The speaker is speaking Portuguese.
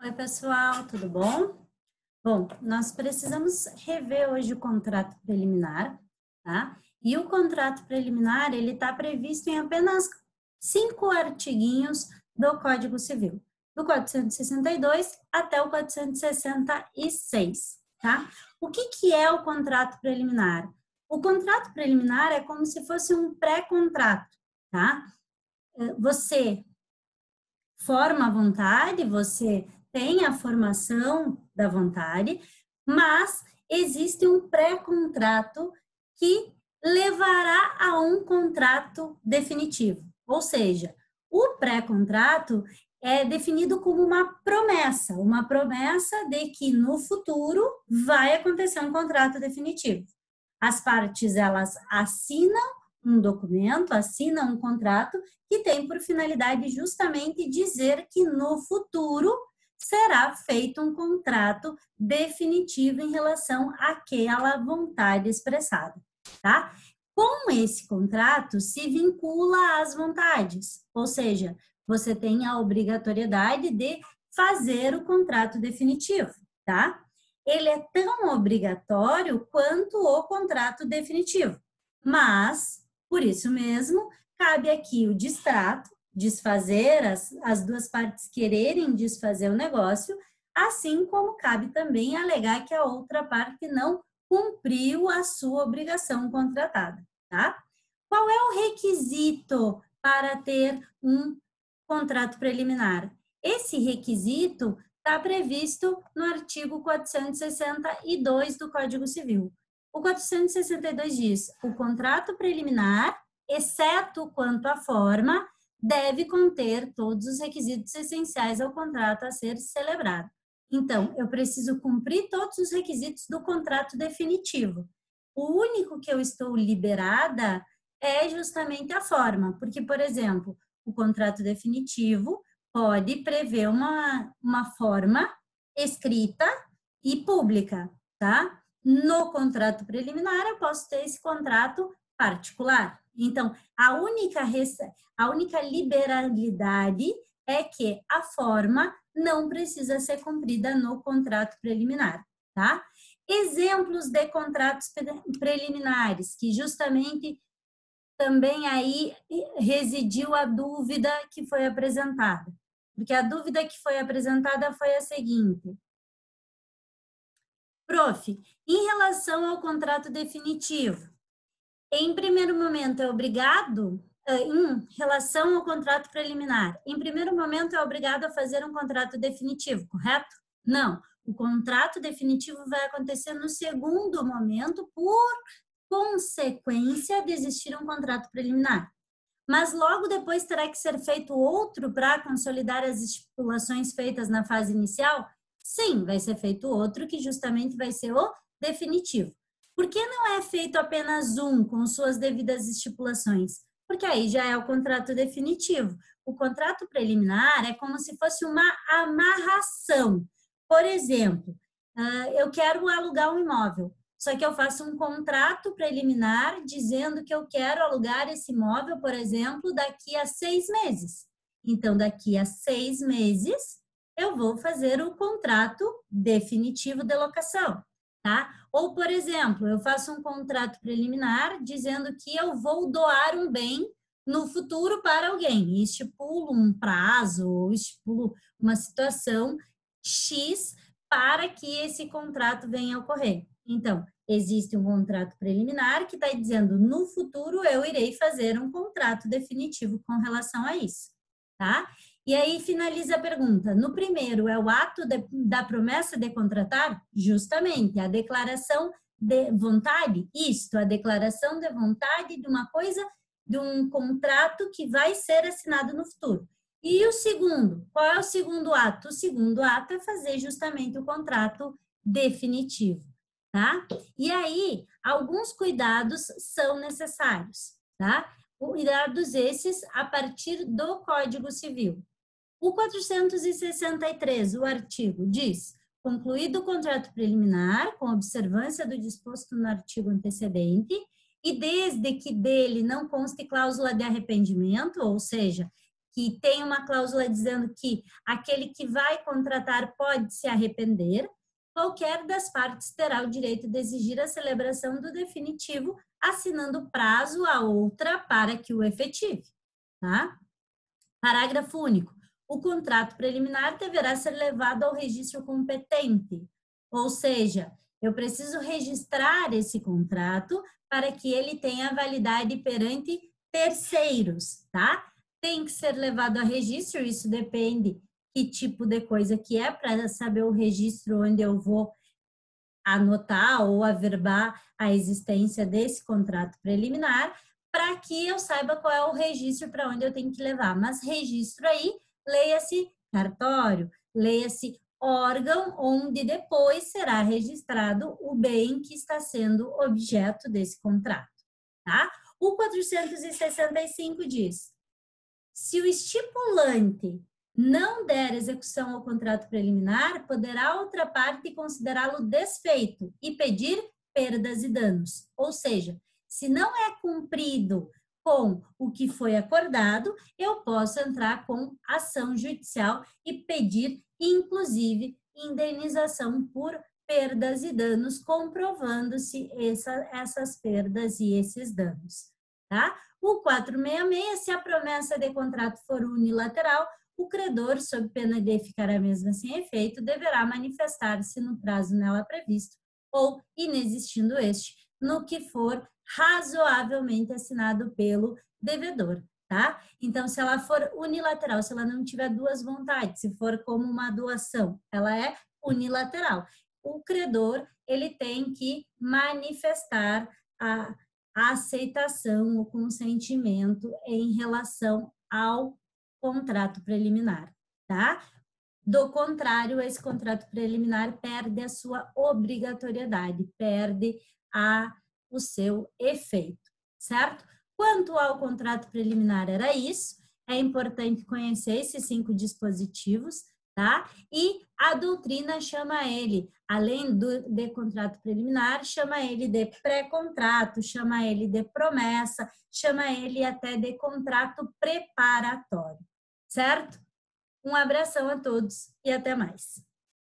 Oi, pessoal, tudo bom? Bom, nós precisamos rever hoje o contrato preliminar, tá? E o contrato preliminar, ele está previsto em apenas 5 artiguinhos do Código Civil, do 462 até o 466, tá? O que é o contrato preliminar? O contrato preliminar é como se fosse um pré-contrato, tá? Você forma a vontade, você tem a formação da vontade, mas existe um pré-contrato que levará a um contrato definitivo. Ou seja, o pré-contrato é definido como uma promessa de que no futuro vai acontecer um contrato definitivo. As partes, elas assinam um documento, assinam um contrato que tem por finalidade justamente dizer que no futuro será feito um contrato definitivo em relação àquela vontade expressada, tá? Com esse contrato se vincula às vontades, ou seja, você tem a obrigatoriedade de fazer o contrato definitivo, tá? Ele é tão obrigatório quanto o contrato definitivo, mas, por isso mesmo, cabe aqui o distrato, desfazer, as duas partes quererem desfazer o negócio, assim como cabe também alegar que a outra parte não cumpriu a sua obrigação contratada, tá? Qual é o requisito para ter um contrato preliminar? Esse requisito está previsto no artigo 462 do Código Civil. O 462 diz: o contrato preliminar, exceto quanto à forma, deve conter todos os requisitos essenciais ao contrato a ser celebrado. Então, eu preciso cumprir todos os requisitos do contrato definitivo. O único que eu estou liberada é justamente a forma, porque, por exemplo, o contrato definitivo pode prever uma forma escrita e pública, tá? No contrato preliminar, eu posso ter esse contrato particular. Então, a única liberalidade é que a forma não precisa ser cumprida no contrato preliminar, tá? Exemplos de contratos preliminares, que justamente também aí residiu a dúvida que foi apresentada. Porque a dúvida que foi apresentada foi a seguinte: prof, em relação ao contrato definitivo, em primeiro momento é obrigado, em relação ao contrato preliminar, em primeiro momento é obrigado a fazer um contrato definitivo, correto? Não. O contrato definitivo vai acontecer no segundo momento, por consequência de existir um contrato preliminar. Mas logo depois terá que ser feito outro para consolidar as estipulações feitas na fase inicial? Sim, vai ser feito outro que justamente vai ser o definitivo. Por que não é feito apenas um com suas devidas estipulações? Porque aí já é o contrato definitivo. O contrato preliminar é como se fosse uma amarração. Por exemplo, eu quero alugar um imóvel. Só que eu faço um contrato preliminar dizendo que eu quero alugar esse imóvel, por exemplo, daqui a 6 meses. Então, daqui a 6 meses, eu vou fazer o contrato definitivo de locação, tá? Ou, por exemplo, eu faço um contrato preliminar dizendo que eu vou doar um bem no futuro para alguém. E estipulo um prazo, ou estipulo uma situação X para que esse contrato venha a ocorrer. Então, existe um contrato preliminar que está dizendo, no futuro eu irei fazer um contrato definitivo com relação a isso, tá? E aí finaliza a pergunta. No primeiro, é o ato da promessa de contratar? Justamente, a declaração de vontade? Isto, a declaração de vontade de uma coisa, de um contrato que vai ser assinado no futuro. E o segundo, qual é o segundo ato? O segundo ato é fazer justamente o contrato definitivo, tá? E aí, alguns cuidados são necessários, tá? Cuidados esses a partir do Código Civil. O 463, o artigo, diz: concluído o contrato preliminar, com observância do disposto no artigo antecedente, e desde que dele não conste cláusula de arrependimento, ou seja, que tem uma cláusula dizendo que aquele que vai contratar pode se arrepender, qualquer das partes terá o direito de exigir a celebração do definitivo, assinando prazo a outra para que o efetive. Tá? Parágrafo único. O contrato preliminar deverá ser levado ao registro competente, ou seja, eu preciso registrar esse contrato para que ele tenha validade perante terceiros, tá? Tem que ser levado a registro, isso depende que tipo de coisa que é, para saber o registro onde eu vou anotar ou averbar a existência desse contrato preliminar, para que eu saiba qual é o registro para onde eu tenho que levar. Mas registro aí, leia-se cartório, leia-se órgão onde depois será registrado o bem que está sendo objeto desse contrato, tá? O 465 diz: se o estipulante não der execução ao contrato preliminar, poderá outra parte considerá-lo desfeito e pedir perdas e danos. Ou seja, se não é cumprido com o que foi acordado, eu posso entrar com ação judicial e pedir, inclusive, indenização por perdas e danos, comprovando-se essas perdas e esses danos. Tá? O 466, se a promessa de contrato for unilateral, o credor, sob pena de ficar a mesma sem efeito, deverá manifestar-se no prazo nela previsto ou, inexistindo este, no que for razoavelmente assinado pelo devedor, tá? Então, se ela for unilateral, se ela não tiver duas vontades, se for como uma doação, ela é unilateral. O credor, ele tem que manifestar a aceitação, o consentimento em relação ao contrato preliminar, tá? Do contrário, esse contrato preliminar perde a sua obrigatoriedade, perde o seu efeito, certo? Quanto ao contrato preliminar, era isso. É importante conhecer esses 5 dispositivos, tá? E a doutrina chama ele, além de contrato preliminar, chama ele de pré-contrato, chama ele de promessa, chama ele até de contrato preparatório, certo? Um abração a todos e até mais.